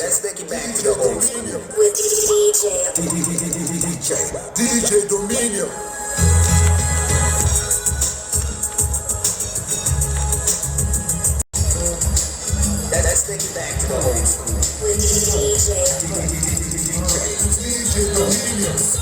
Let's take it back to the old school with DJ Dominio. Let's take it back to the old school with DJ Dominio.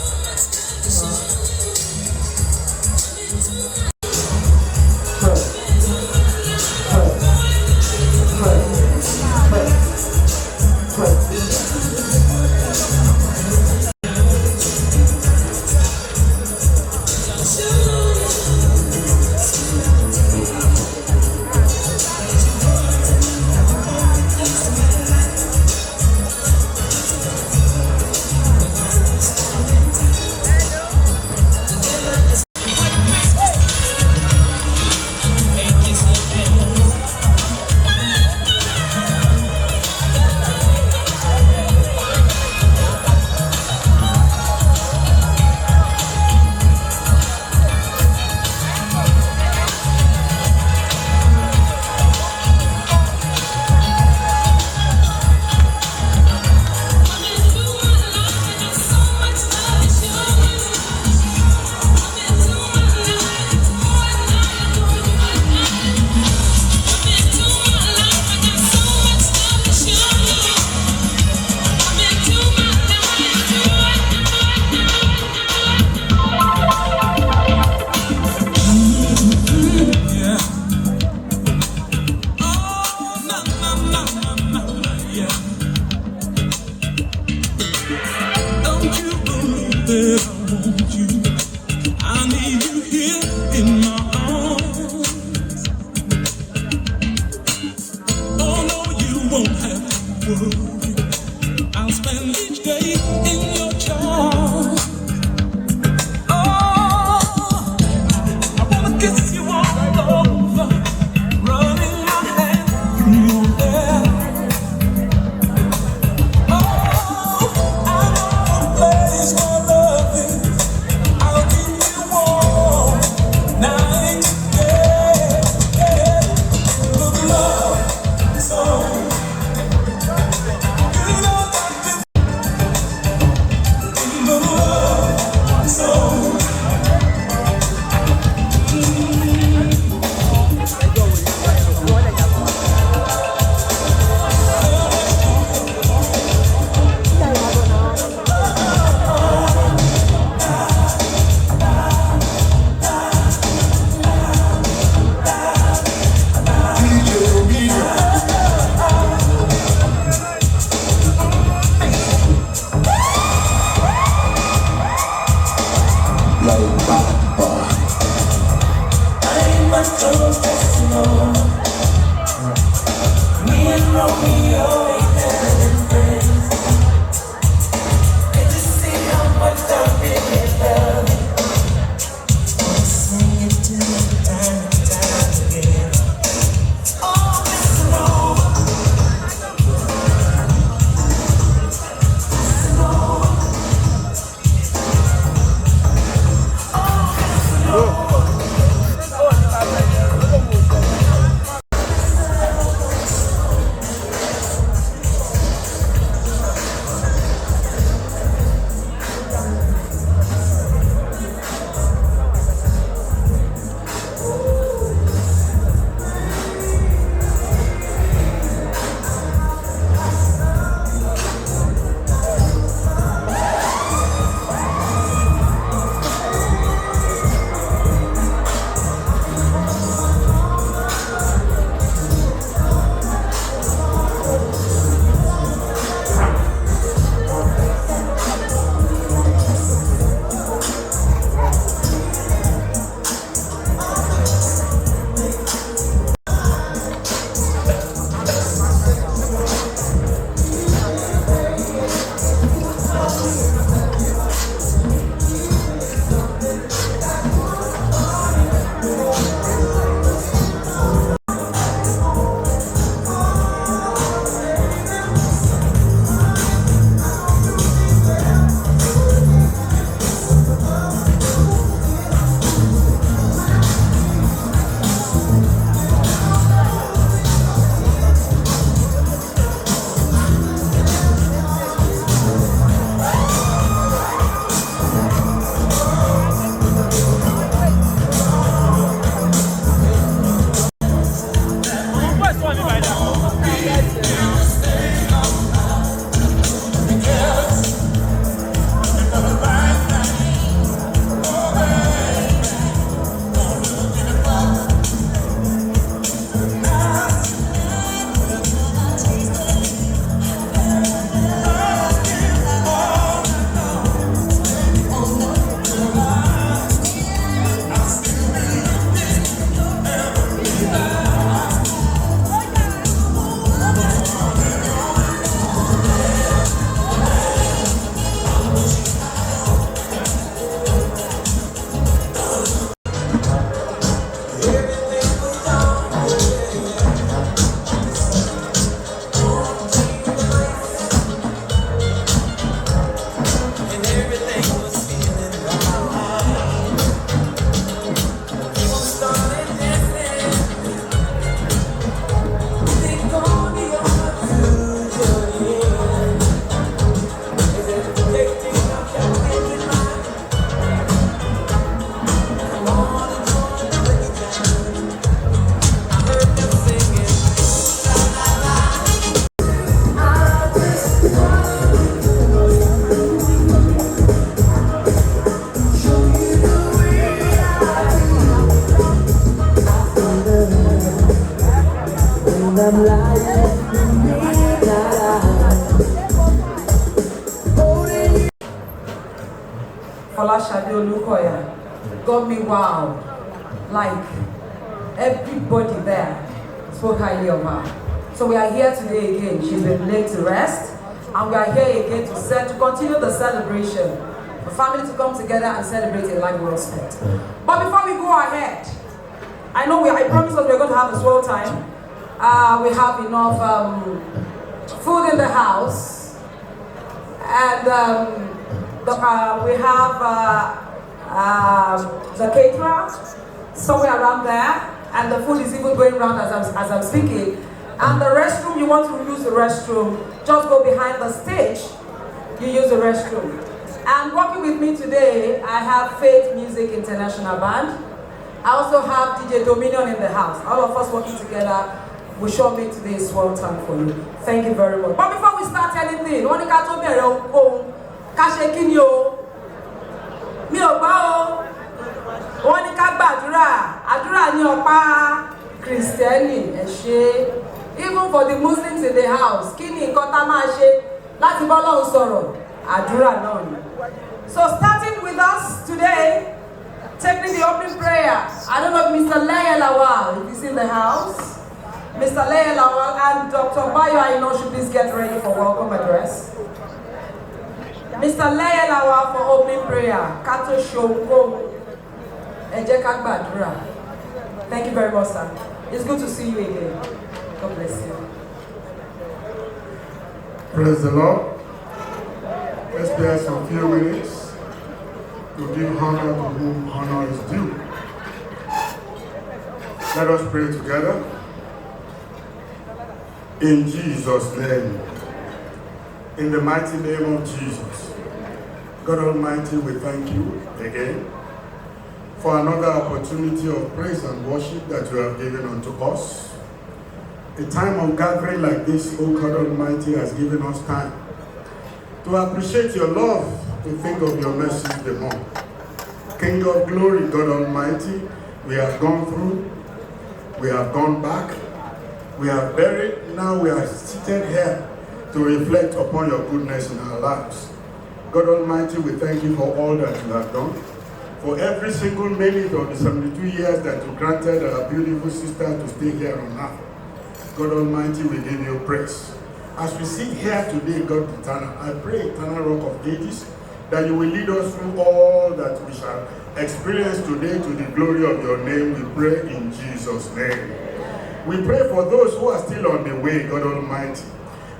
Folashade Olukoya got me wowed. Like, everybody there spoke highly of her. So we are here today again. She's been laid to rest. And we are here again to continue the celebration. For family to come together and celebrate a life well spent. But before we go ahead, I promised us we're going to have a swell time. We have enough food in the house. And we have the caterer somewhere around there. And the food is even going around as I'm speaking. And the restroom, you want to use the restroom, just go behind the stage, you use the restroom. And working with me today, I have Faith Music International Band. I also have DJ Dominion in the house. All of us working together will sure make today a swell time for you. Thank you very much. But before we start anything, wọ́n ní ká tó bẹ̀rẹ̀ ohun ká ṣe kí ni o? Mi ò gbọ́ o. Wọ́n ní ká gbàdúrà. Àdúrà ní ọ̀pá Kristẹni ẹ ṣé. Even for the Muslims in the house, kí ni nǹkan tá máa ṣe láti bá Ọlọ́run sọ̀rọ̀? Àdúrà náà ni. So starting with us today, taking the opening prayer. I don't know if Mr. Leye Lawal, if he's in the house. Mr. Leye Lawal and Dr. Bayo Aino should please get ready for welcome address. Mr. Leye Lawal for opening prayer. Kato Shoko. Ẹ jẹ́ ká gbàdúrà. Thank you very much, sir. It's good to see you again. God bless you. Praise the Lord. Let's spare some few minutes to give honor to whom honor is due. Let us pray together. In Jesus' name. In the mighty name of Jesus. God Almighty, we thank you again for another opportunity of praise and worship that you have given unto us. A time of gathering like this, O God Almighty, has given us time to appreciate your love, to think of your mercies the more. King of glory, God Almighty, we have gone through, we have gone back, we have buried, now we are seated here to reflect upon your goodness in our lives. God Almighty, we thank you for all that you have done, for every single minute of the 72 years that you granted our beautiful sister to stay here on earth. God Almighty, we give you praise. As we sit here today, God eternal, I pray, eternal rock of ages, that you will lead us through all that we shall experience today to the glory of your name. We pray in Jesus' name. We pray for those who are still on the way, God Almighty.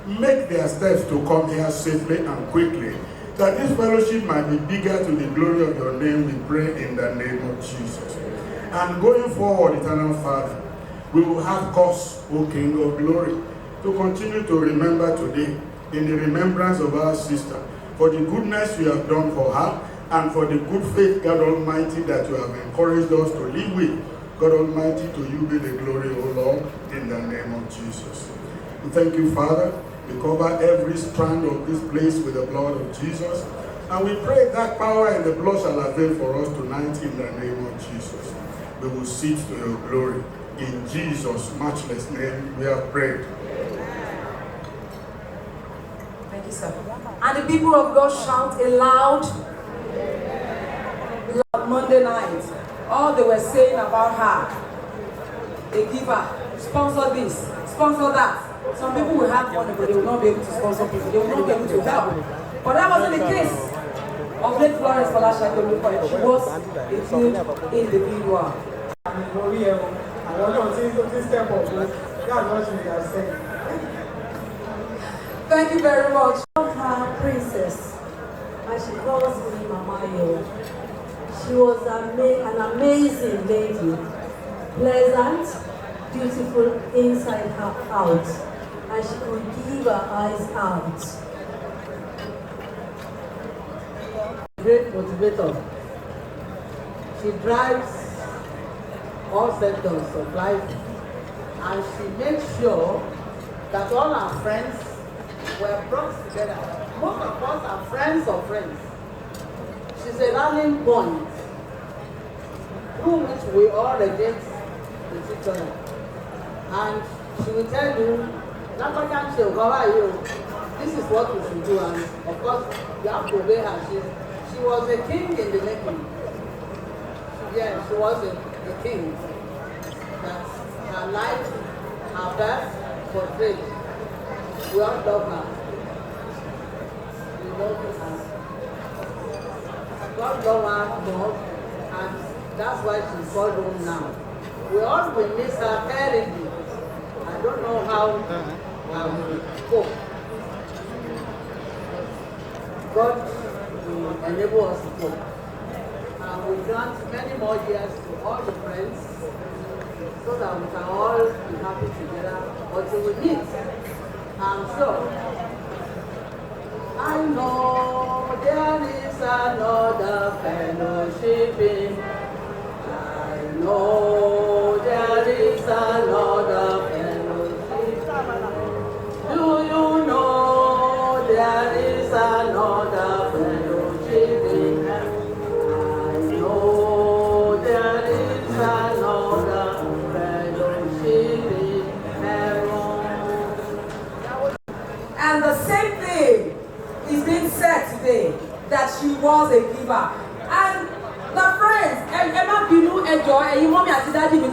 Make their steps to come here safely and quickly, that this fellowship might be bigger to the glory of your name. We pray in the name of Jesus. And going forward, eternal Father, we will have cause, O King of glory, to continue to remember today in the remembrance of our sister, for the goodness you have done for her and for the good faith, God Almighty, that you have encouraged us to live with. God Almighty, to you be the glory, O Lord, in the name of Jesus. We thank you, Father. We cover every strand of this place with the blood of Jesus. And we pray that power and the blood shall avail for us tonight in the name of Jesus. We will sit to your glory. In Jesus' matchless name, we have prayed. Thank you, sir. And the people of God shout aloud. Monday night, all they were saying about her, a giver, sponsor this, sponsor that. Some people will have money, but they will not be able to sponsor people. They will not be able to help. But that wasn't the case of late Florence Folashade Olukoya. She was a field individual. Thank you very much. Her princess, and she calls me Mama Yo. She was an amazing lady, pleasant, beautiful inside her out, and she could give her eyes out. Great motivator. She drives all sectors of life, and she makes sure that all our friends were brought together. Most of us are friends of friends. She's a learning point through which we all relate with each other. And she will tell you, this is what we should do, and of course you have to obey her. She was a king in the making. Yeah, she was a king. That her life, her birth portrayed. We all love her. We love her. God love her more, and that's why she's called home now. We all will miss her terribly. I don't know how I will cope. God will enable us to cope. And we grant many more years to all the friends so that we can all be happy together until we meet. I'm sure. I know there is another fellowshipping. I know there is another fellowshipping. Do you know there is another fellowshipping? I know there is another fellowship in heaven. And the same thing is being said today, that she was a giver. And the friends, Emma Binu Ejo, and mommy àti daddy mi.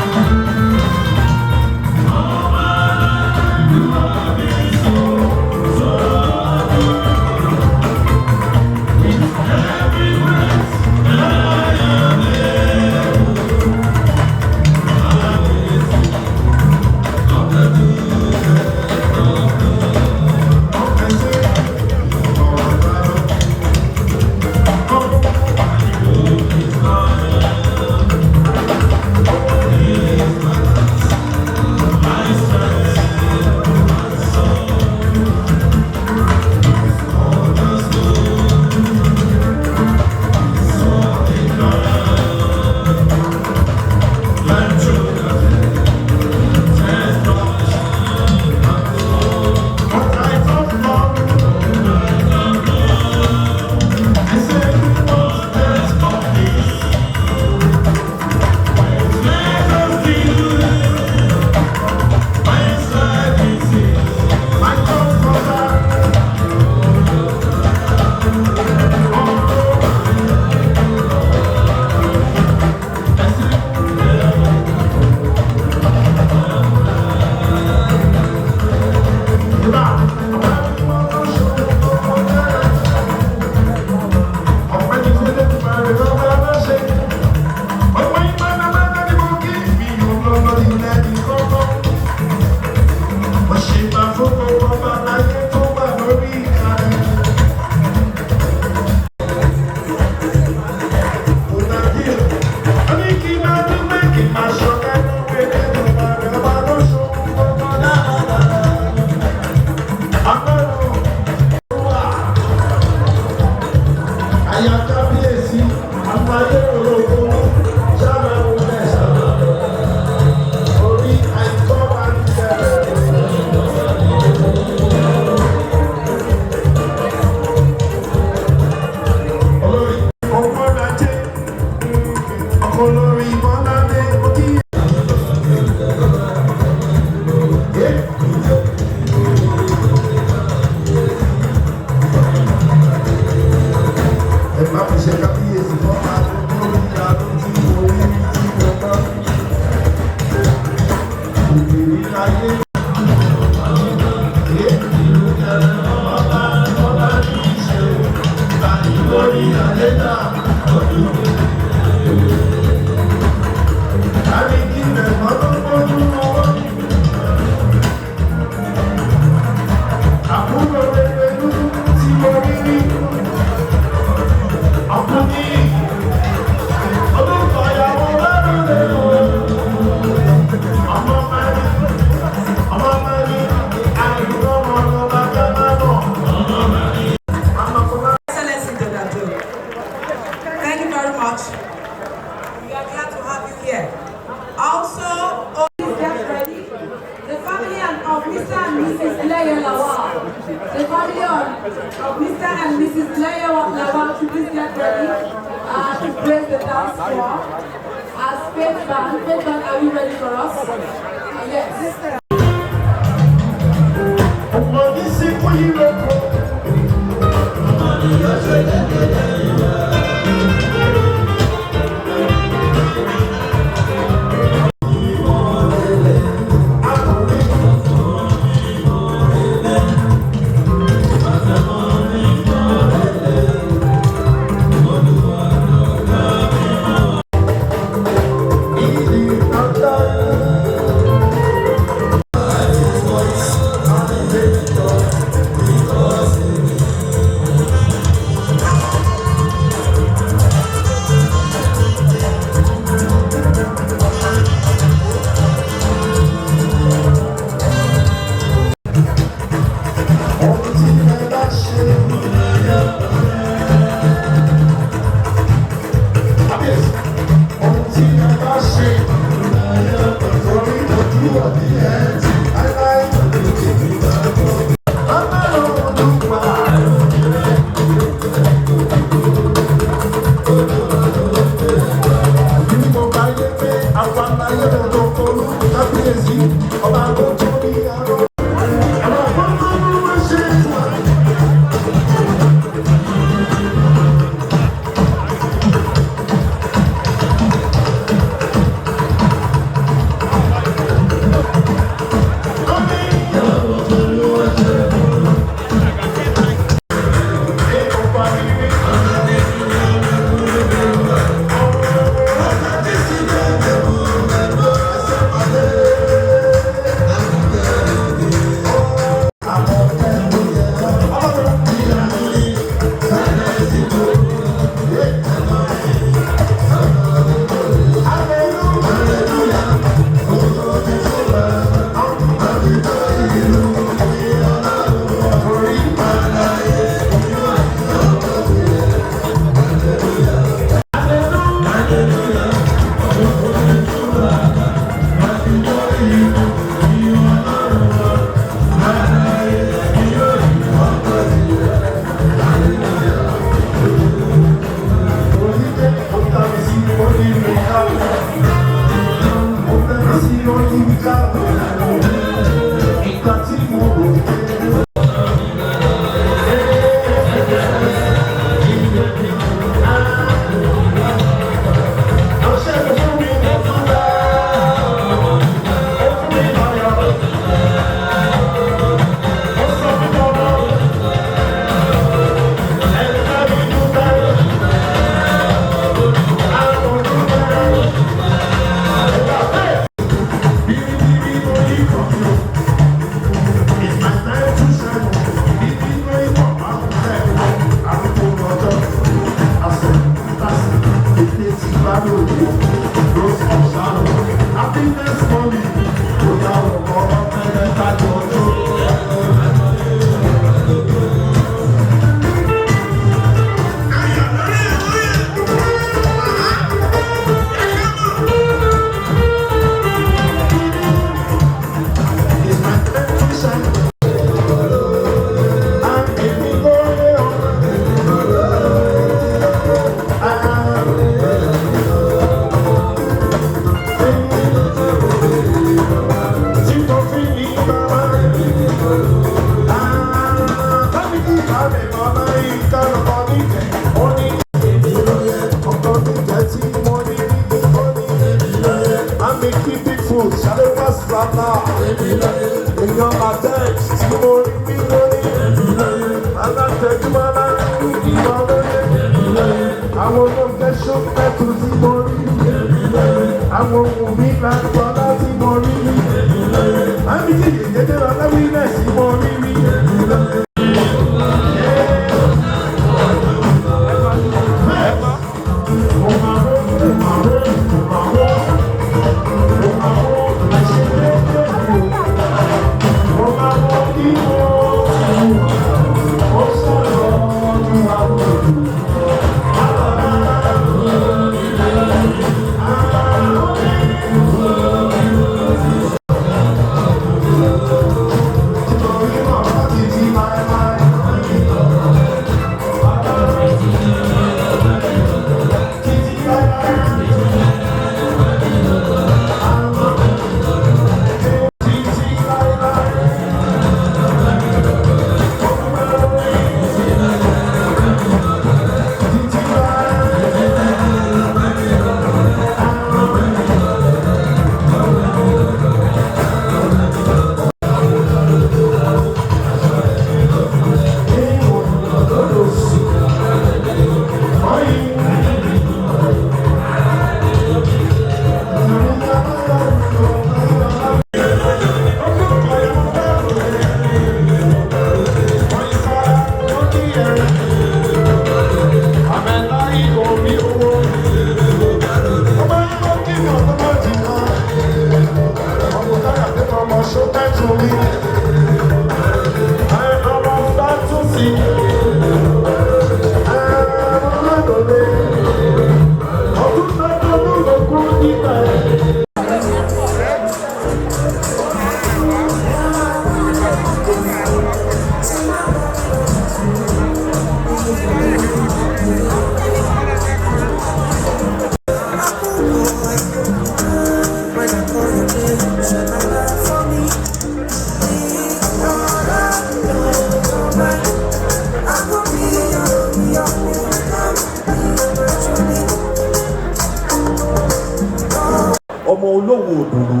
ọmọ olówó òdùrú,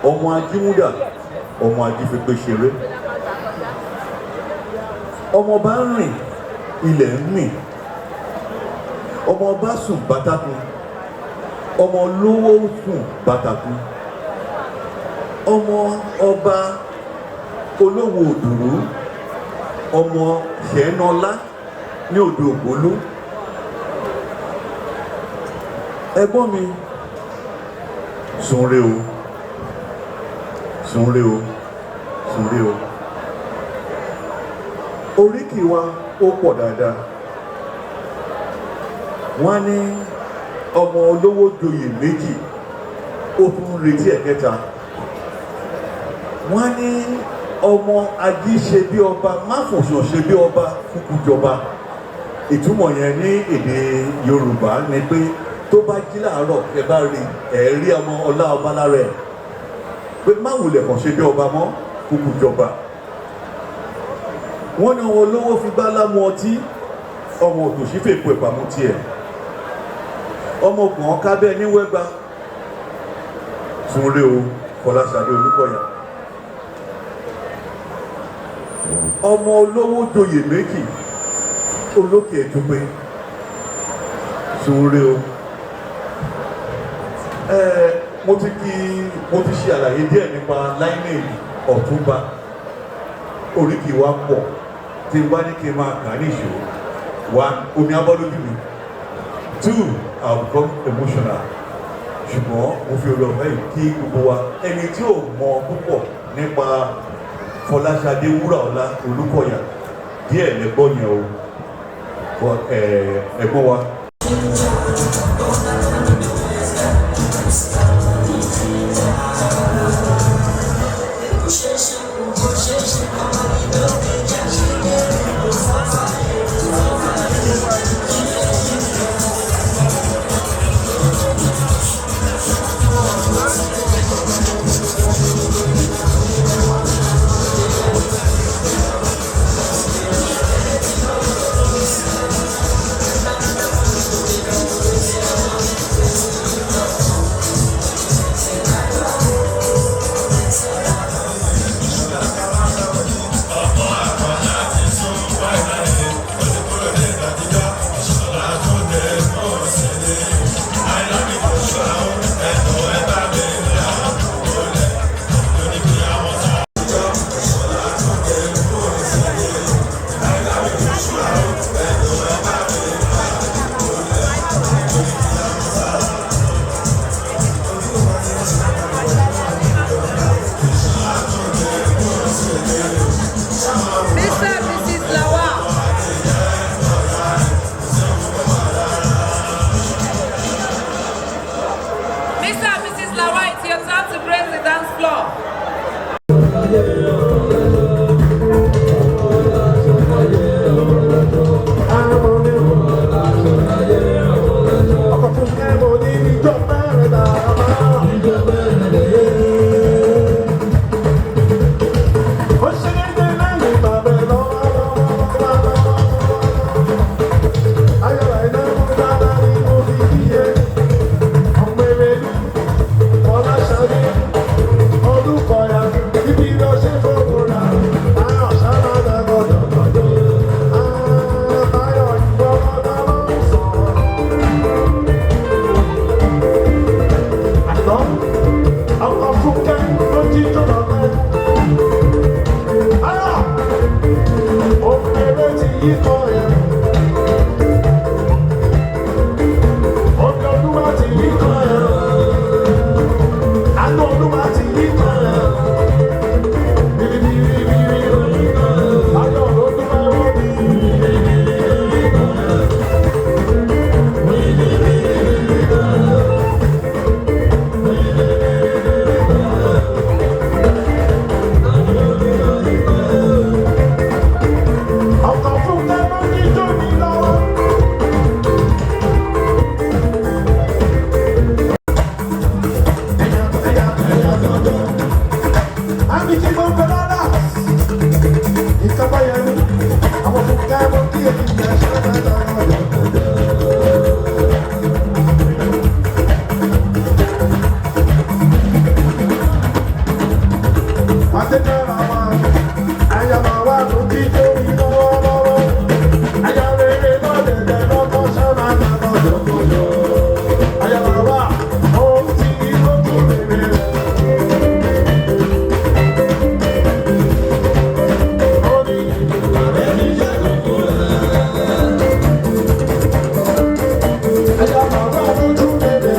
ọmọ ajímúdà, ọmọ ajífẹ́pẹ́ ṣeré, ọmọ bá ń rìn ilẹ̀ ń mì, ọmọ bá sùn bátakùn, ọmọ lówó sùn bátakùn, ọmọ ọba olówó òdùrú, ọmọ ṣẹ́nọlá ní odò ògbólú. Ẹ̀gbọ́n mi sunre o, sunre o, sunre o. Oríkì wa ó pọ̀ dáadáa. Wọ́n ní ọmọ olówó joyè méjì ó tún retí ẹ̀kẹta. Wọ́n ní ọmọ ají ṣe bí ọba, máfòsàn ṣe bí ọba, kúkú jọba. Ìtumọ̀ yẹn ní èdè Yorùbá ni pé tó bá jí láàárọ̀ ẹ bá rí rí ọmọ ọlá ọba lára ẹ̀ pé má wulẹ̀ kàn ṣe bí ọba mọ́, kúkú jọba. Wọ́n ní ọmọ olówó fi bá lámú ọtí, ọmọ òtòṣì fèpo ìpamọ́ tiẹ̀, ọmọ ọkùnrin kábẹ́ ní wẹ́gba. Sunre o, Fọláṣadé Olúkọ̀yà. Ọmọ olówó joyè méjì, olókè ẹ̀túnpé. Sunre o. Mo ti ṣe àlàyé díẹ̀ nípa lineage Ọ̀túnba. Oríkì wa pọ̀ tí n bá ní kí n máa kà ní ìṣòro. 1, omi abọ́lójú mi. 2, I will become emotional. Ṣùgbọ́n mo fi orí ọ̀fẹ́ yìí kí gbogbo wa ẹni tí ò mọ púpọ̀ nípa Fọláṣadé Wúràọlá Olúkọ̀yà díẹ̀ lẹ́gbọ́n yẹn o, ẹ̀gbọ́n wa. yí kan ẹ̀. Omi Olúwa ti yí kan ẹ̀. Àánú Olúwa ti yí kan ẹ̀. Ayọ̀ Olúwa wọ́n mi. Ọkọ̀ fún kẹ́mọ́ ní jó mi lọ́wọ́. Àmì tí mo fẹ́ lọ́dà. Ìjọba yẹn ni àwọn fún kẹ́mọ́ kí èyí ń bẹ̀ ṣe lọ́dà lọ́dọ̀. Adékẹ́rà wa, àyàmà wa ló kí jó mi lọ́wọ́lọ́wọ́. Àyà rere lọ́dẹ̀dẹ̀ lọ́kọ́ sábà máa lọ́dọ̀. Àyàmà wa, ó ti lójú rere. Ó ní ẹni jẹ́ lóko rẹ̀. Àyàmà wa lójú rere.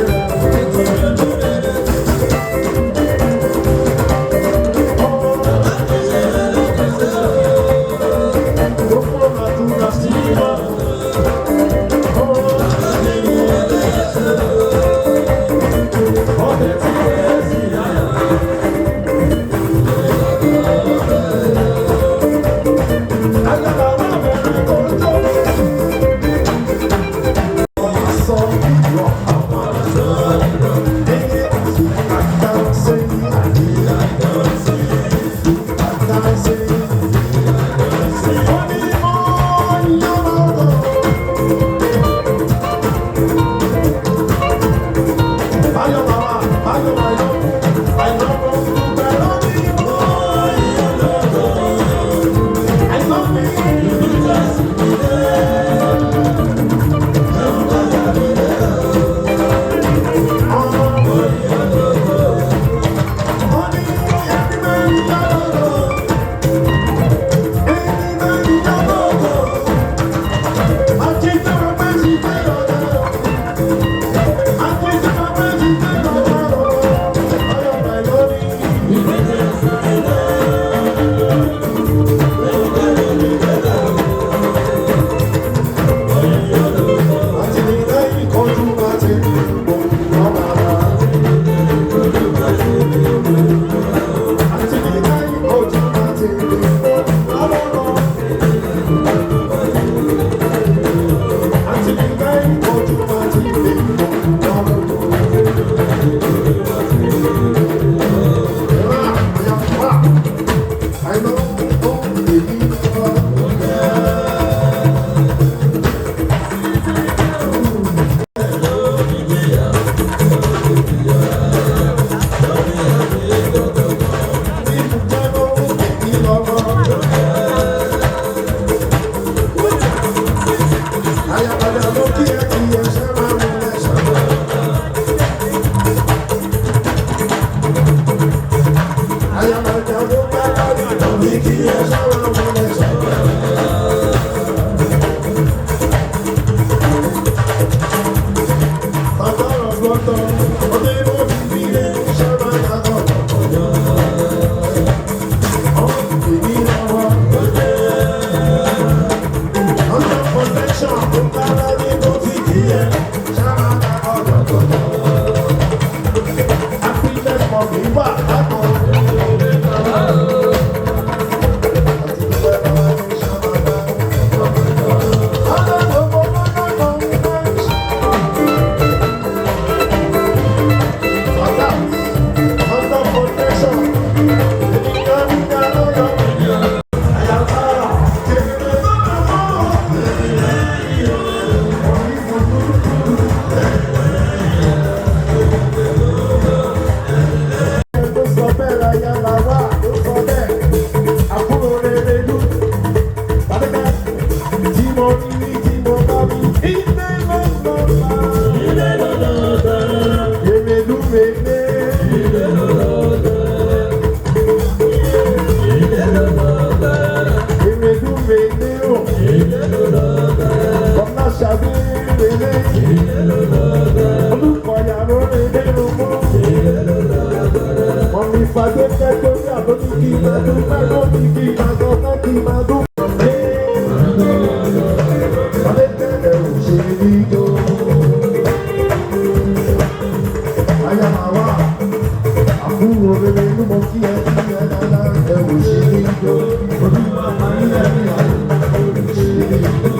Ọ̀nà ṣàbí rèé. Olùkọ́yà ló rèé nínú mú. Ọ̀nì ìfàdé kẹ́kọ̀ọ́ ní àbójú kí mẹ́dún mẹ́dún ní kí màgọ́ mẹ́kì màdún. Ọ̀nà tẹ̀lé òṣèré ìjọ. Ayá máa wá. Àbúrò rere ló mọ kí ẹ dáadáa. Ẹ òṣèré ìjọ. Olúwa máa ń yẹ ní àná. Òṣèré ìjọ.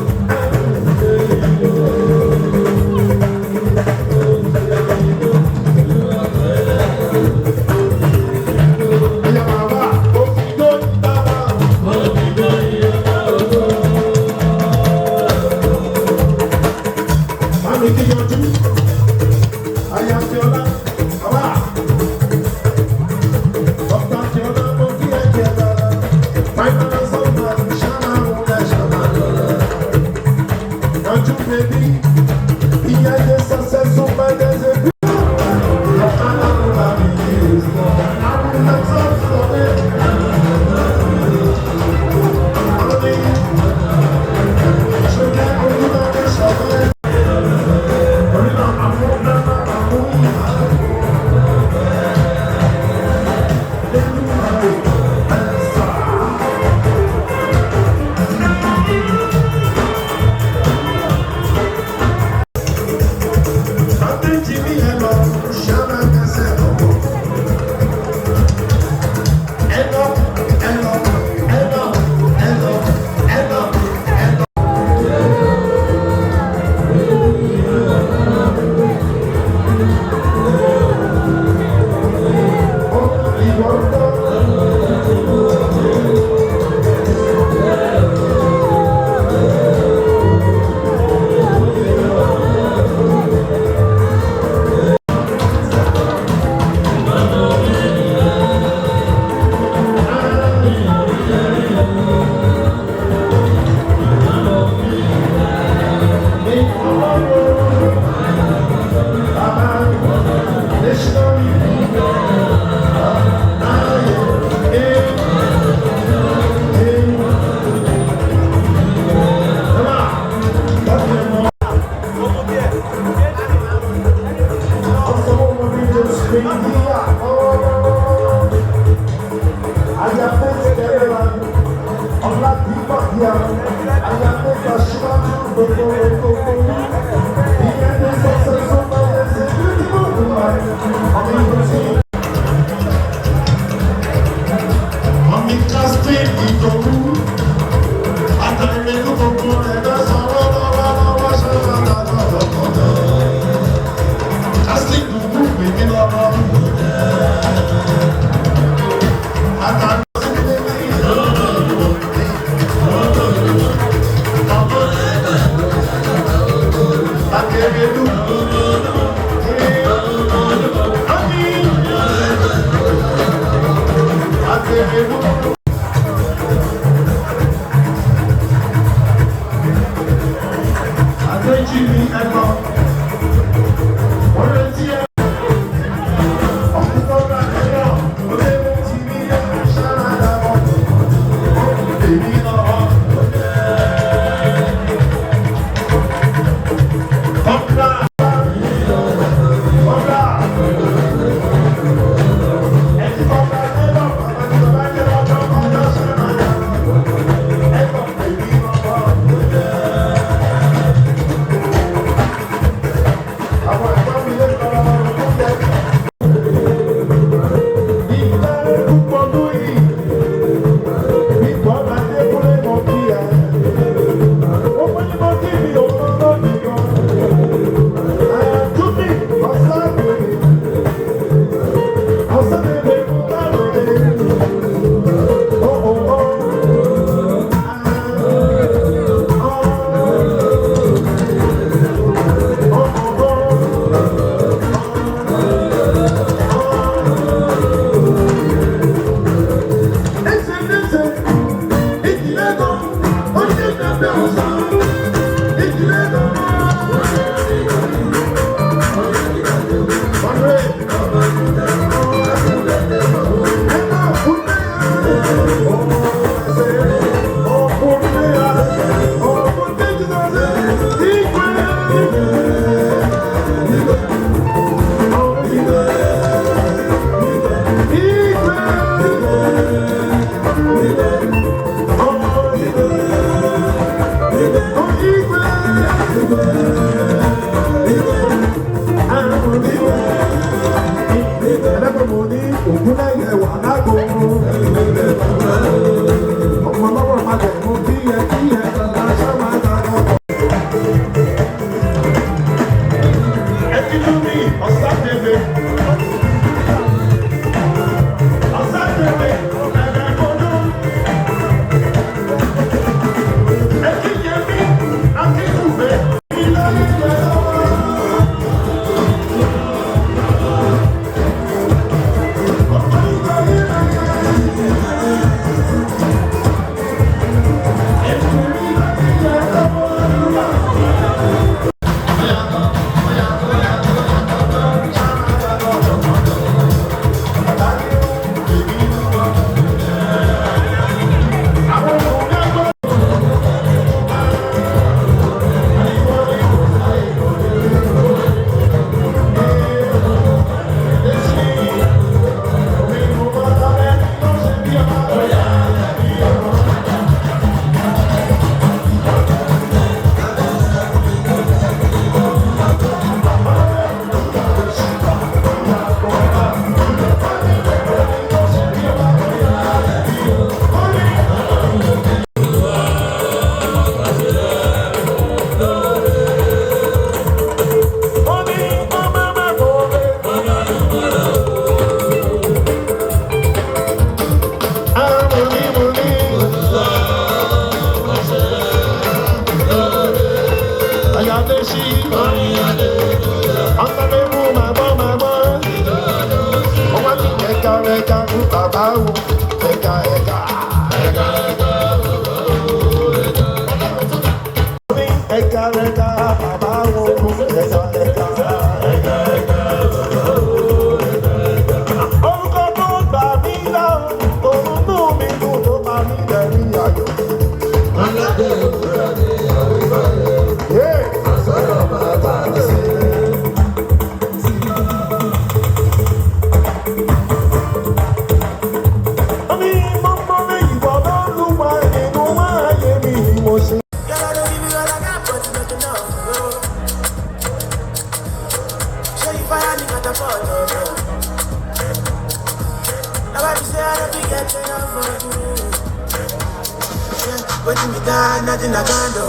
Nothing I can't do,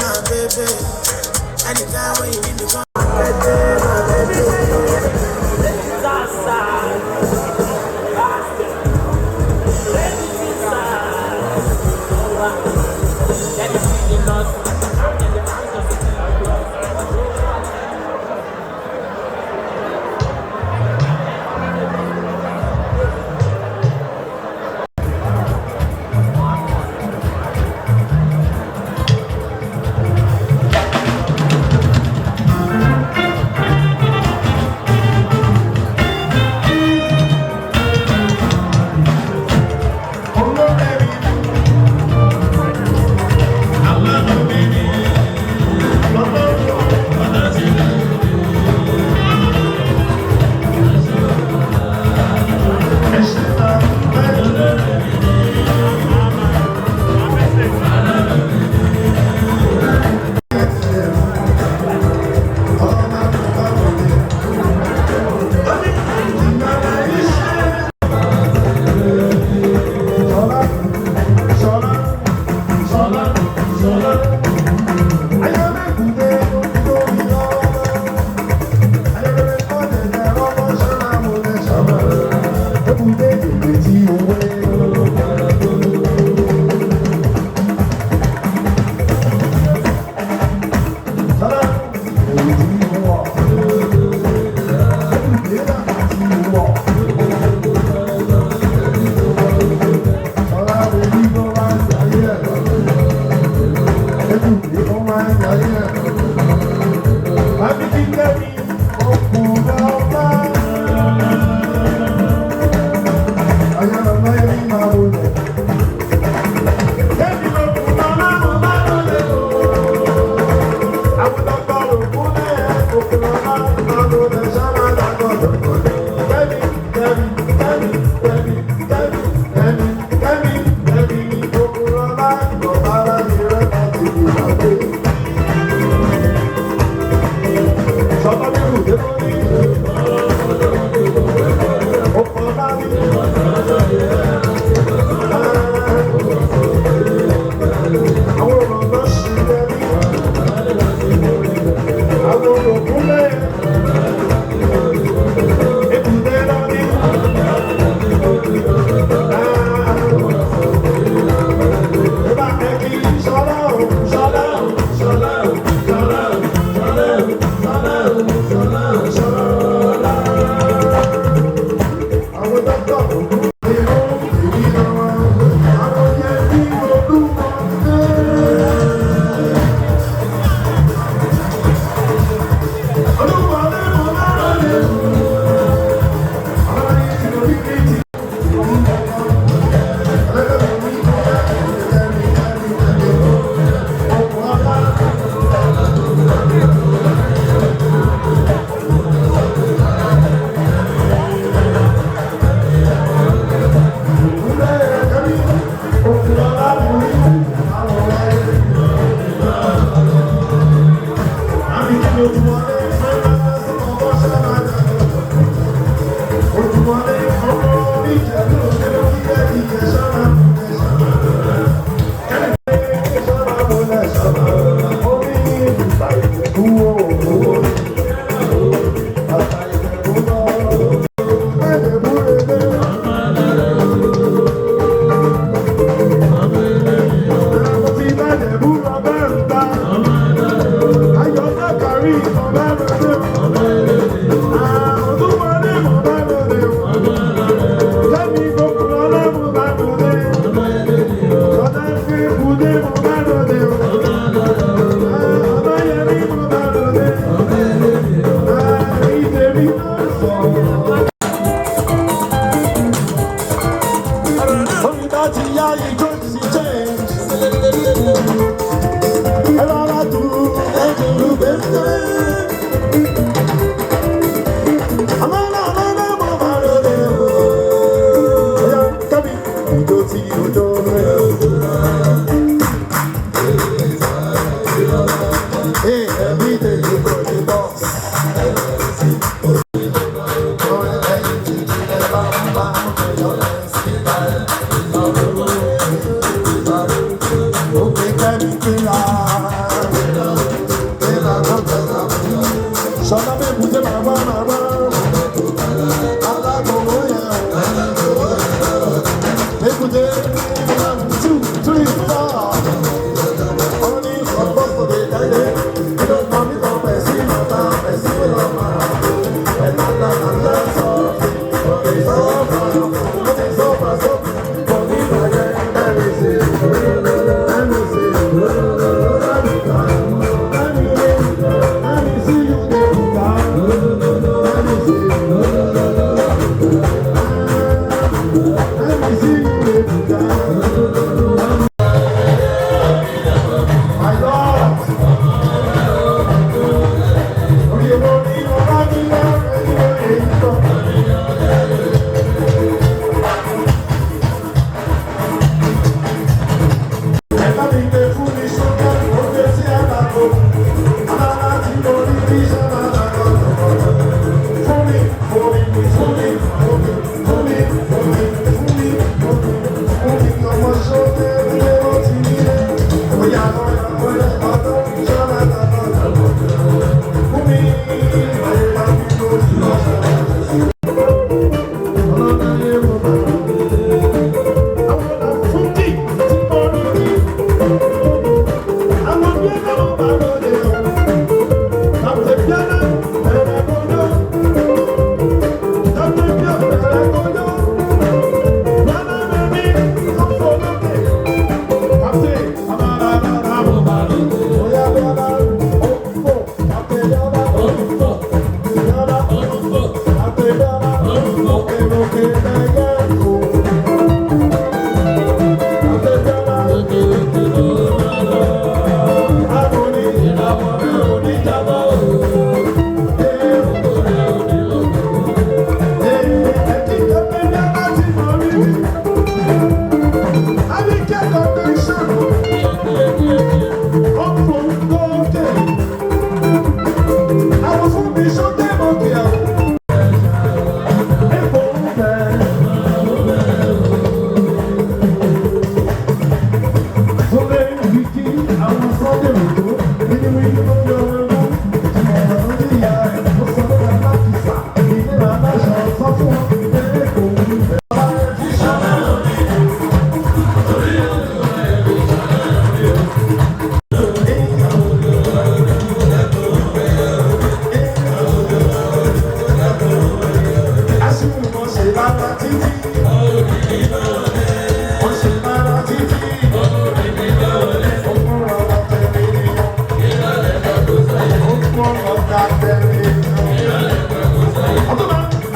my baby. Anytime when you need to come, my baby.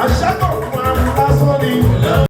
Àṣà náà máa ń lásán ni.